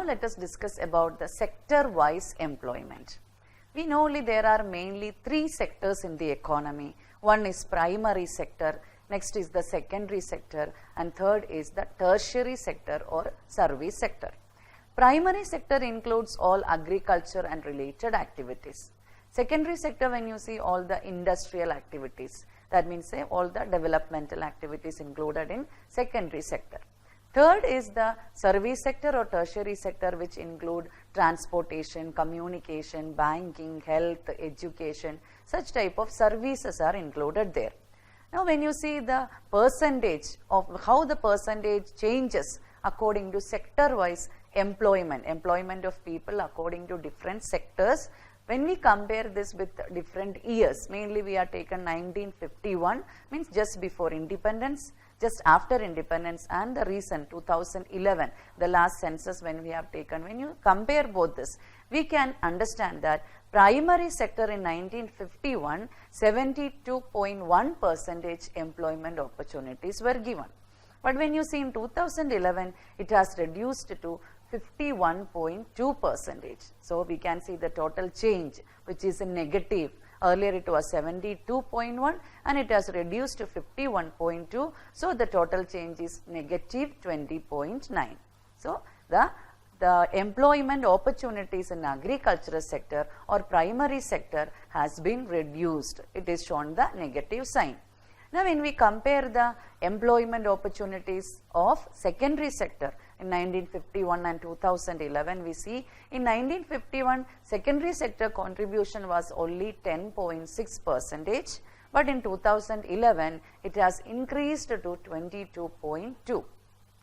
let us discuss about the sector-wise employment. We know there are mainly three sectors in the economy. One is primary sector, next is the secondary sector, and third is the tertiary sector or service sector. Primary sector includes all agriculture and related activities. Secondary sector, when you see all the industrial activities, that means say all the developmental activities included in secondary sector. Third is the service sector or tertiary sector, which include transportation, communication, banking, health, education, such type of services are included there. Now when you see the percentage of how the percentage changes according to sector wise employment of people according to different sectors, when we compare this with different years, mainly we are taken 1951, means just before independence, just after independence, and the recent 2011, the last census when we have taken. When you compare both this, we can understand that primary sector in 1951, 72.1% employment opportunities were given. But when you see in 2011, it has reduced to 51.2%. So we can see the total change, which is a negative. Earlier it was 72.1 and it has reduced to 51.2. So the total change is negative 20.9. So the employment opportunities in agricultural sector or primary sector has been reduced. It is shown the negative sign. Now when we compare the employment opportunities of secondary sector in 1951 and 2011, we see in 1951 secondary sector contribution was only 10.6%, but in 2011 it has increased to 22.2.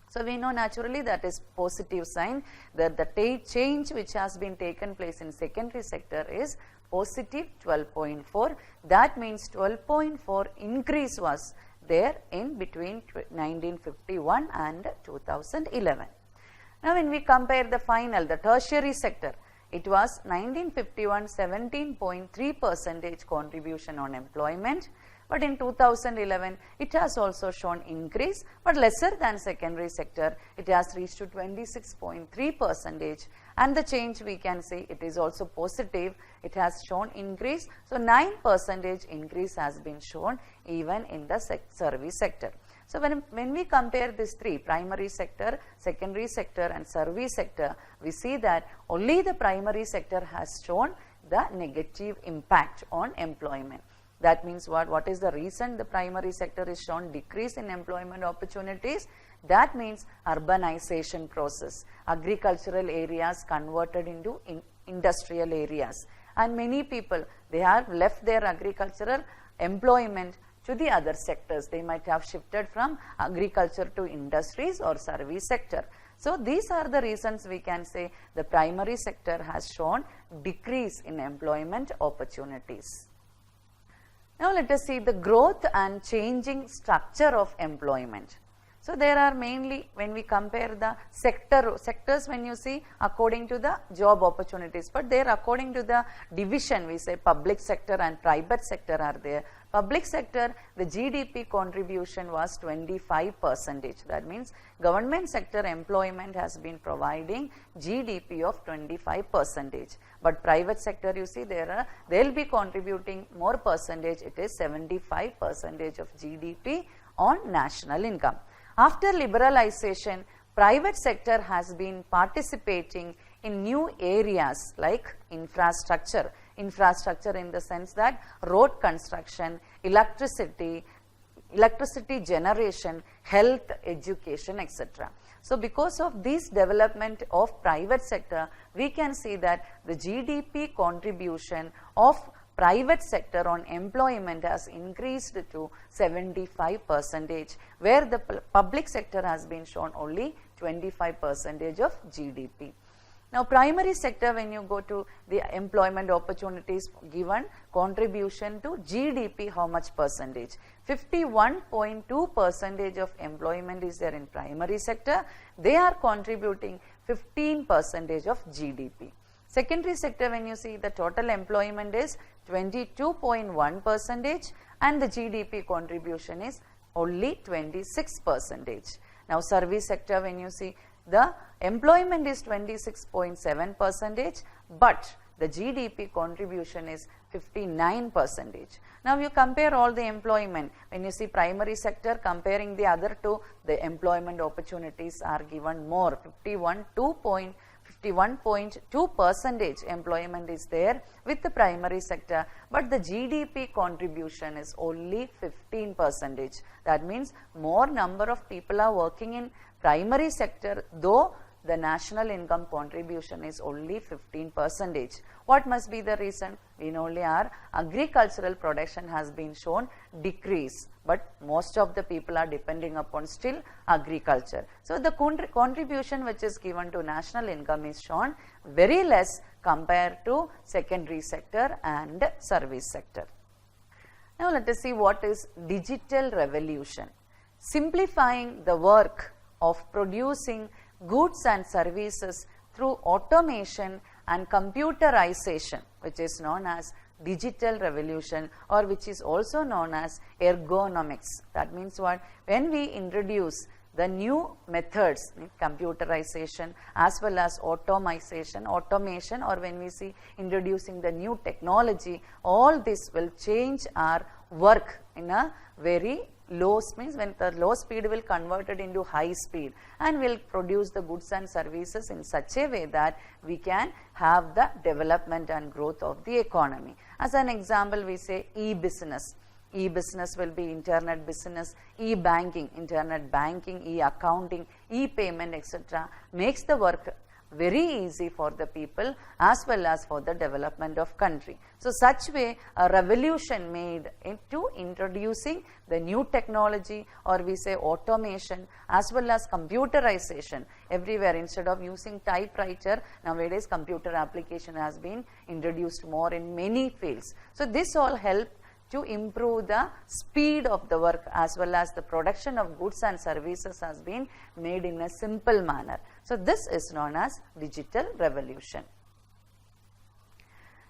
So we know naturally that is positive sign that the change which has been taken place in secondary sector is positive 12.4. That means 12.4 increase was there in between 1951 and 2011. Now when we compare the tertiary sector, it was 1951 17.3% contribution on employment, but in 2011 it has also shown increase, but lesser than secondary sector. It has reached to 26.3%, and the change we can see it is also positive. It has shown increase, so 9% increase has been shown even in the service sector. So when we compare these three, primary sector, secondary sector and service sector, we see that only the primary sector has shown the negative impact on employment. That means what is the reason the primary sector is shown decrease in employment opportunities? That means urbanization process, agricultural areas converted into industrial areas, and many people, they have left their agricultural employment to the other sectors. They might have shifted from agriculture to industries or service sector. So these are the reasons we can say the primary sector has shown decrease in employment opportunities. Now let us see the growth and changing structure of employment. So there are mainly, when we compare the sectors, when you see according to the job opportunities, but there according to the division, we say public sector and private sector are there. Public sector, the GDP contribution was 25%. That means government sector employment has been providing GDP of 25%. But private sector, you see they will be contributing more percentage. It is 75% of GDP on national income. After liberalization, private sector has been participating in new areas like infrastructure in the sense that road construction, electricity generation, health, education, etc. So because of this development of private sector, we can see that the GDP contribution of private sector on employment has increased to 75%, where the public sector has been shown only 25% of GDP. Now primary sector, when you go to the employment opportunities given, contribution to GDP, how much percentage? 51.2% of employment is there in primary sector. They are contributing 15% of GDP. Secondary sector, when you see the total employment is 22.1% and the GDP contribution is only 26%. Now service sector, when you see the employment is 26.7 percentage, but the GDP contribution is 59 percentage. Now you compare all the employment, when you see primary sector comparing the other two, the employment opportunities are given more, 51.2 percentage employment is there with the primary sector, but the GDP contribution is only 15 percentage. That means more number of people are working in primary sector, though the national income contribution is only 15 percentage. What must be the reason? We know only our agricultural production has been shown decrease, but most of the people are depending upon still agriculture. So the contribution which is given to national income is shown very less compared to secondary sector and service sector. Now let us see what is digital revolution. Simplifying the work of producing goods and services through automation and computerization, which is known as digital revolution, or which is also known as ergonomics. That means what? When we introduce the new methods, computerization as well as automation, or when we see introducing the new technology, all this will change our work in a very low speed, when the low speed will convert it into high speed, and will produce the goods and services in such a way that we can have the development and growth of the economy. As an example, we say e-business. E-business will be internet business, e-banking, internet banking, e-accounting, e-payment, etc. makes the work very easy for the people as well as for the development of country. So such way a revolution made into introducing the new technology, or we say automation, as well as computerization everywhere. Instead of using typewriter, nowadays computer application has been introduced more in many fields. So this all help to improve the speed of the work, as well as the production of goods and services has been made in a simple manner. So this is known as digital revolution.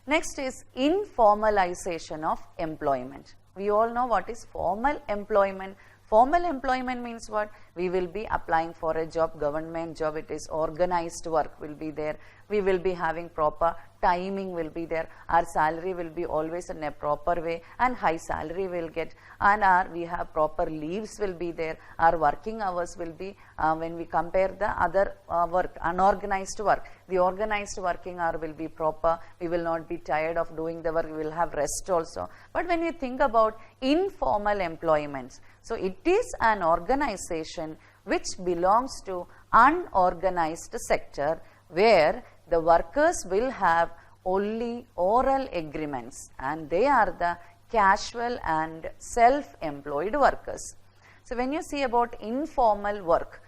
Next is informalization of employment. We all know what is formal employment. Formal employment means what? We will be applying for a job, government job, it is organized work will be there. We will be having proper timing will be there. Our salary will be always in a proper way, and high salary will get, and we have proper leaves will be there. Our working hours will be, when we compare the other work, unorganized work, the organized working hour will be proper. We will not be tired of doing the work, we will have rest also. But when you think about informal employments, so it is an organization which belongs to unorganized sector, where the workers will have only oral agreements, and they are the casual and self-employed workers. So when you see about informal work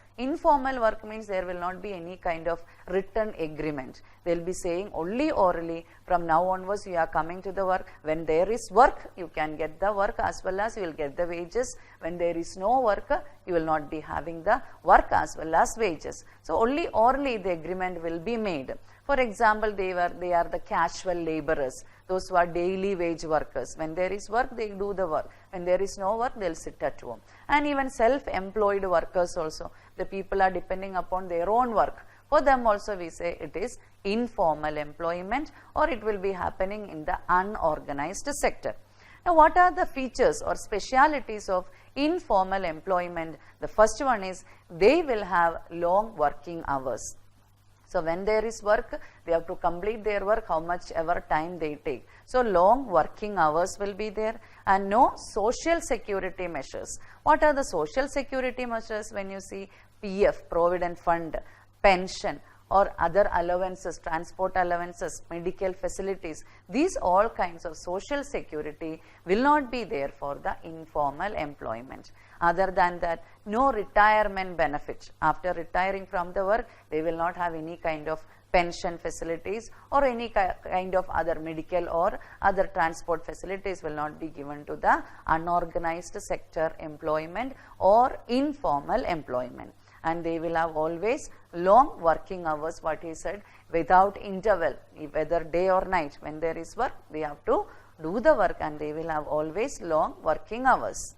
means there will not be any kind of written agreement. They will be saying only orally, from now onwards you are coming to the work. When there is work, you can get the work as well as you will get the wages. When there is no work, you will not be having the work as well as wages. So only orally the agreement will be made. For example, they are the casual laborers, those who are daily wage workers. When there is work, they do the work. When there is no work, they will sit at home. And even self-employed workers also, the people are depending upon their own work. For them also we say it is informal employment, or it will be happening in the unorganized sector. Now what are the features or specialities of informal employment? The first one is they will have long working hours. So when there is work, they have to complete their work how much ever time they take. So long working hours will be there, and no social security measures. What are the social security measures? When you see PF, Provident Fund, pension, or other allowances, transport allowances, medical facilities, these all kinds of social security will not be there for the informal employment. Other than that, no retirement benefit. After retiring from the work, they will not have any kind of pension facilities, or any kind of other medical or other transport facilities will not be given to the unorganized sector employment or informal employment. And they will have always long working hours, what he said, without interval, whether day or night. When there is work, they have to do the work, and they will have always long working hours.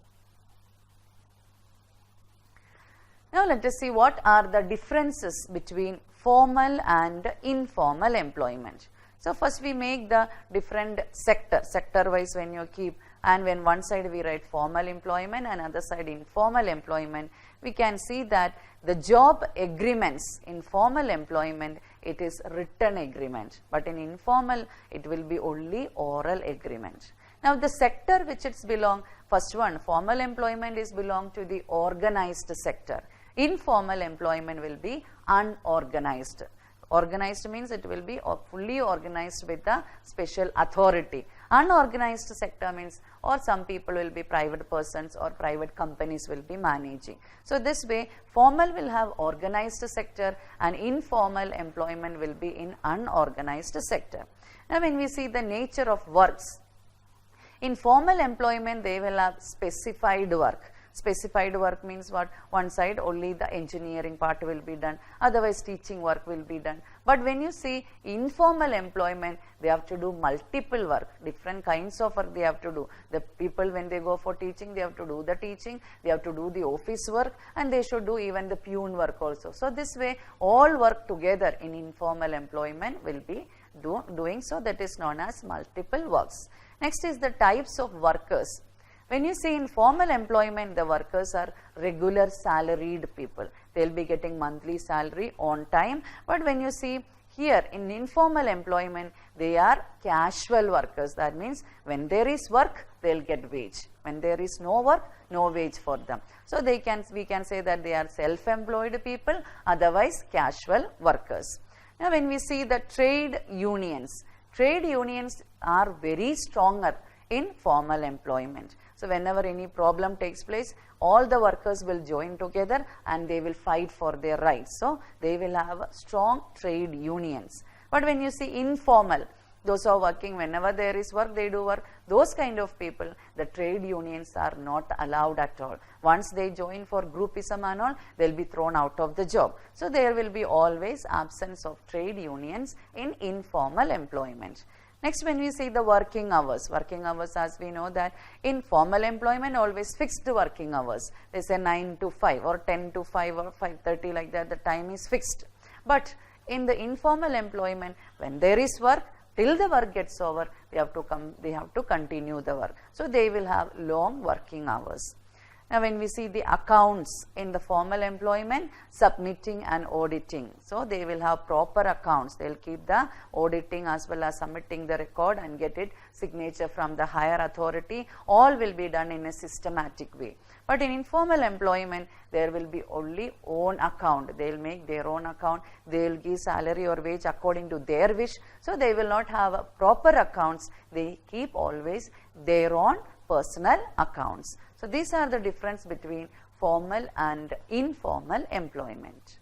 Now let us see what are the differences between formal and informal employment. So first we make the different sector wise when you keep, and when one side we write formal employment and other side informal employment, we can see that the job agreements in formal employment, it is written agreement, but in informal it will be only oral agreement. Now the sector which it's belong, first one, formal employment is belong to the organized sector. Informal employment will be unorganized. Organized means it will be fully organized with the special authority. Unorganized sector means, or some people will be private persons or private companies will be managing. So this way formal will have organized sector and informal employment will be in unorganized sector. Now when we see the nature of works, in formal employment they will have specified work. Specified work means what? One side only the engineering part will be done, otherwise teaching work will be done. But when you see informal employment, they have to do multiple work, different kinds of work they have to do. The people when they go for teaching, they have to do the teaching, they have to do the office work, and they should do even the peon work also. So this way all work together in informal employment will be doing, so that is known as multiple works. Next is the types of workers. When you see in formal employment, the workers are regular salaried people. They will be getting monthly salary on time. But when you see here in informal employment, they are casual workers. That means when there is work, they will get wage. When there is no work, no wage for them. So we can say that they are self-employed people, otherwise casual workers. Now when we see the trade unions are very stronger in formal employment. So whenever any problem takes place, all the workers will join together and they will fight for their rights. So they will have strong trade unions. But when you see informal, those who are working, whenever there is work, they do work. Those kind of people, the trade unions are not allowed at all. Once they join for groupism and all, they will be thrown out of the job. So there will be always absence of trade unions in informal employment. Next, when we see the working hours, as we know that in formal employment always fixed working hours. They say 9 to 5 or 10 to 5 or 5:30 like that, the time is fixed. But in the informal employment, when there is work, till the work gets over, they have to continue the work. So they will have long working hours. Now when we see the accounts in the formal employment, submitting and auditing. So they will have proper accounts. They will keep the auditing as well as submitting the record and get it signature from the higher authority. All will be done in a systematic way. But in informal employment, there will be only own account. They will make their own account. They will give salary or wage according to their wish. So they will not have proper accounts. They keep always their own personal accounts. So these are the difference between formal and informal employment.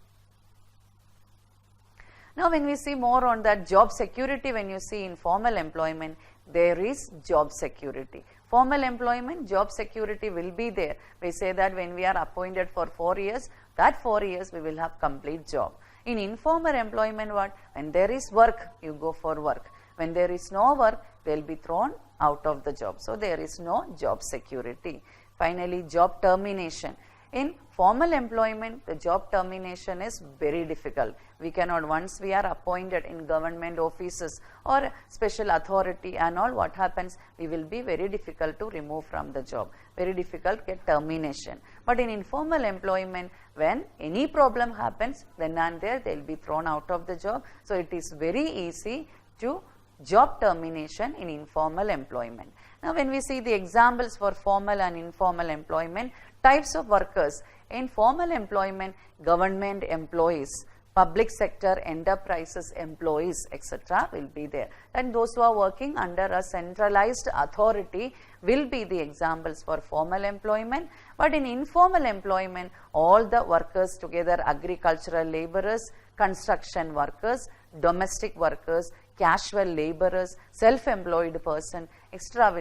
Now when we see more on that job security, when you see in formal employment, there is job security. Formal employment, job security will be there. We say that when we are appointed for 4 years, that 4 years we will have complete job. In informal employment, what? When there is work, you go for work. When there is no work, they will be thrown out of the job. So there is no job security. Finally, job termination. In formal employment, the job termination is very difficult. We cannot, once we are appointed in government offices or special authority and all, what happens? We will be very difficult to remove from the job. Very difficult get termination. But in informal employment, when any problem happens, then and there they will be thrown out of the job. So it is very easy to job termination in informal employment. Now when we see the examples for formal and informal employment, types of workers. In formal employment, government employees, public sector enterprises employees, etc. will be there. And those who are working under a centralized authority will be the examples for formal employment. But in informal employment, all the workers together, agricultural laborers, construction workers, domestic workers, casual laborers, self-employed person, etc.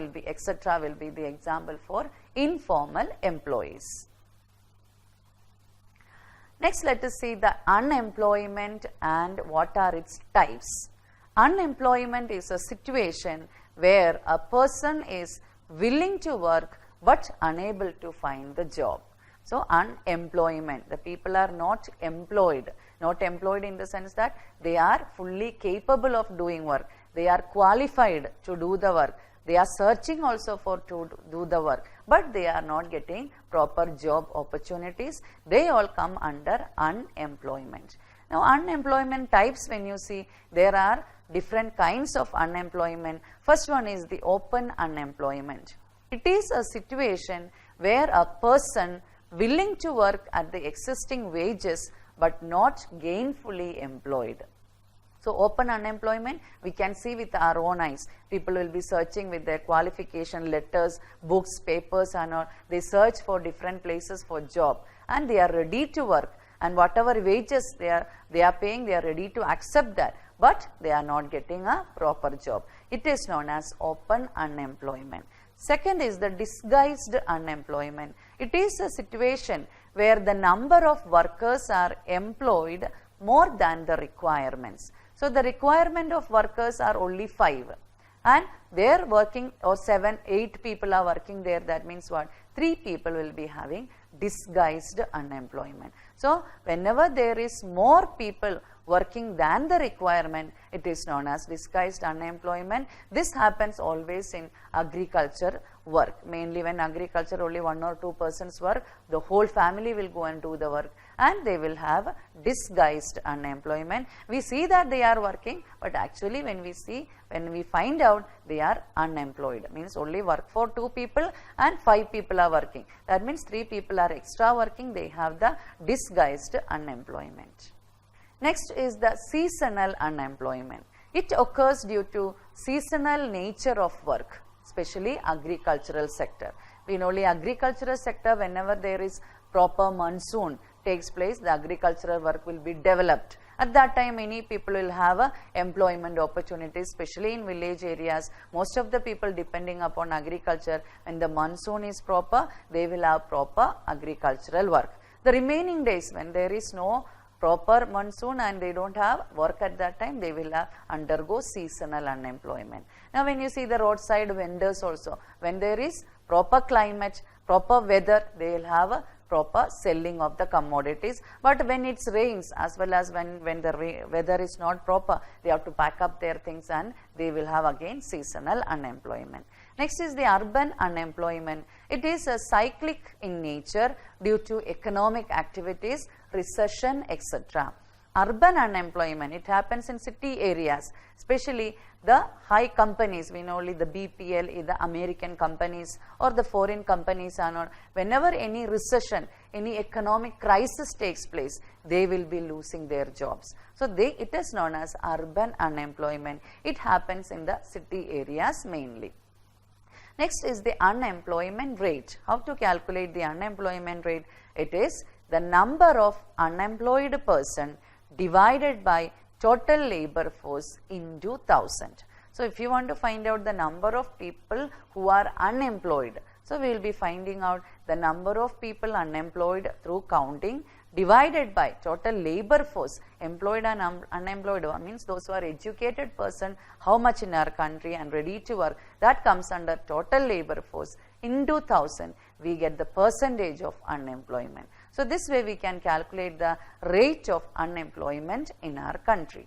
will be the example for informal employees. Next, let us see the unemployment and what are its types. Unemployment is a situation where a person is willing to work but unable to find the job. So unemployment, the people are not employed in the sense that they are fully capable of doing work, they are qualified to do the work, they are searching also for to do the work, but they are not getting proper job opportunities. They all come under unemployment. Now unemployment types, when you see, there are different kinds of unemployment. First one is the open unemployment. It is a situation where a person willing to work at the existing wages but not gainfully employed. So open unemployment we can see with our own eyes. People will be searching with their qualification letters, books, papers and all. They search for different places for job and they are ready to work, and whatever wages they are paying, they are ready to accept that, but they are not getting a proper job. It is known as open unemployment. Second is the disguised unemployment. It is a situation where the number of workers are employed more than the requirements. So the requirement of workers are only 5 and they are working, or 7, 8 people are working there. That means what? 3 people will be having disguised unemployment. So whenever there is more people working than the requirement, it is known as disguised unemployment. This happens always in agriculture work. Mainly when agriculture only 1 or 2 persons work, the whole family will go and do the work and they will have disguised unemployment. We see that they are working, but actually when we find out they are unemployed. Means only work for 2 people and 5 people are working. That means 3 people are extra working. They have the disguised unemployment. Next is the seasonal unemployment. It occurs due to seasonal nature of work, especially agricultural sector. We know only agricultural sector, whenever there is proper monsoon takes place, the agricultural work will be developed. At that time, many people will have employment opportunities, especially in village areas. Most of the people depending upon agriculture, when the monsoon is proper, they will have proper agricultural work. The remaining days, when there is no proper monsoon and they don't have work at that time, they will undergo seasonal unemployment. Now when you see the roadside vendors also, when there is proper climate, proper weather, they will have a proper selling of the commodities. But when it rains, as well as when the weather is not proper, they have to pack up their things and they will have again seasonal unemployment. Next is the urban unemployment. It is a cyclic in nature due to economic activities, recession, etc. Urban unemployment, it happens in city areas, especially the high companies. We know only the BPL, the American companies or the foreign companies are not. Whenever any recession, any economic crisis takes place, they will be losing their jobs. So it is known as urban unemployment. It happens in the city areas mainly. Next is the unemployment rate. How to calculate the unemployment rate? It is the number of unemployed person divided by total labor force into 1000. So if you want to find out the number of people who are unemployed, so we will be finding out the number of people unemployed through counting divided by total labor force. Employed and unemployed means those who are educated person, how much in our country and ready to work, that comes under total labor force into 1000. We get the percentage of unemployment. So this way we can calculate the rate of unemployment in our country.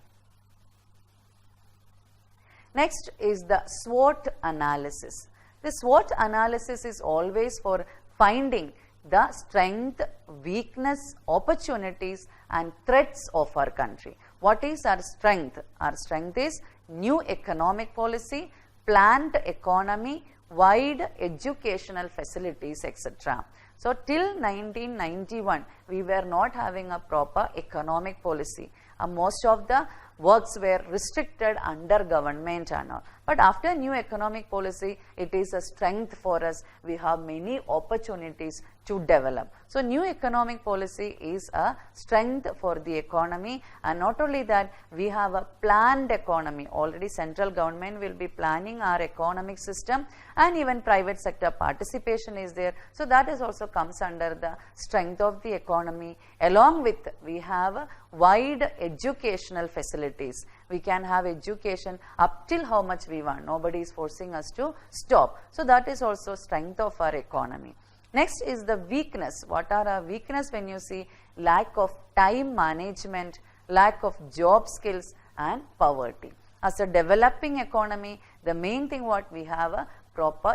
Next is the SWOT analysis. The SWOT analysis is always for finding the strength, weakness, opportunities and threats of our country. What is our strength? Our strength is new economic policy, planned economy, wide educational facilities, etc. So till 1991, we were not having a proper economic policy. Most of the works were restricted under government and all. But after new economic policy, it is a strength for us. We have many opportunities to develop. So new economic policy is a strength for the economy, and not only that, we have a planned economy. Already central government will be planning our economic system, and even private sector participation is there. So that is also comes under the strength of the economy. Along with, we have wide educational facilities. We can have education up till how much we want. Nobody is forcing us to stop. So that is also strength of our economy. Next is the weakness. What are our weakness when you see lack of time management, lack of job skills and poverty. As a developing economy, the main thing what we have a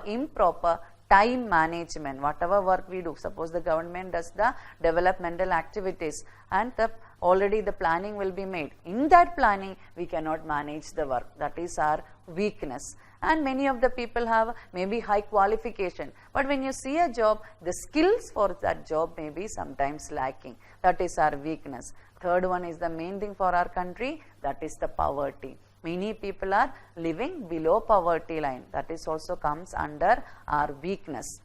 improper time management. Whatever work we do, suppose the government does the developmental activities and already the planning will be made. In that planning, we cannot manage the work. That is our weakness. And many of the people have maybe high qualification, but when you see a job, the skills for that job may be sometimes lacking. That is our weakness. Third one is the main thing for our country, that is the poverty. Many people are living below poverty line. That is also comes under our weakness.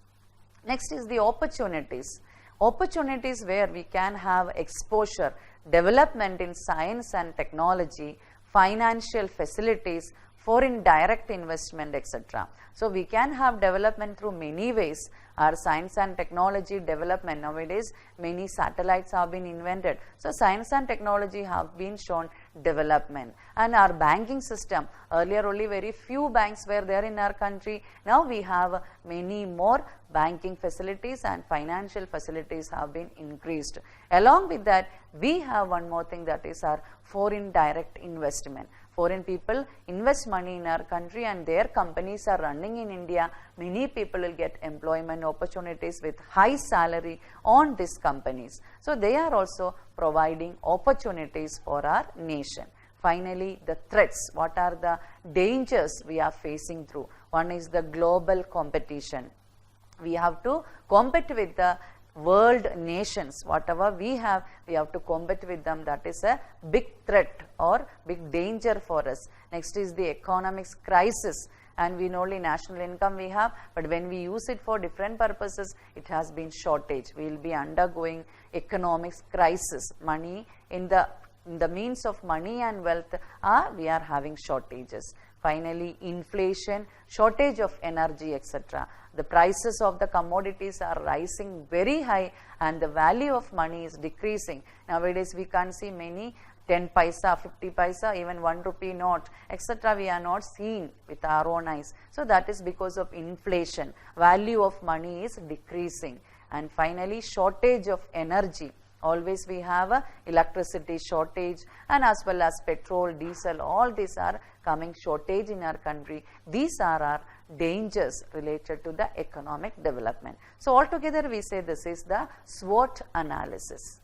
Next is the opportunities. Opportunities where we can have exposure, development in science and technology, financial facilities, foreign direct investment, etc. So we can have development through many ways. Our science and technology development, nowadays many satellites have been invented. So science and technology have been shown development. And our banking system, earlier only very few banks were there in our country. Now we have many more banking facilities and financial facilities have been increased. Along with that, we have one more thing, that is our foreign direct investment. Foreign people invest money in our country and their companies are running in India. Many people will get employment opportunities with high salary on these companies. So they are also providing opportunities for our nation. Finally, the threats. What are the dangers we are facing through? One is the global competition. We have to compete with the world nations. Whatever we have to compete with them. That is a big threat or big danger for us. Next is the economics crisis, and we know only national income we have, but when we use it for different purposes, it has been shortage. We will be undergoing economics crisis. Money in the means of money and wealth we are having shortages. Finally, inflation, shortage of energy, etc. The prices of the commodities are rising very high and the value of money is decreasing. Nowadays, we can't see many 10 paisa, 50 paisa, even 1 rupee note, etc. We are not seeing with our own eyes. So that is because of inflation. Value of money is decreasing. And finally, shortage of energy. Always we have a electricity shortage, and as well as petrol, diesel, all these are coming shortage in our country. These are our dangers related to the economic development. So altogether we say this is the SWOT analysis.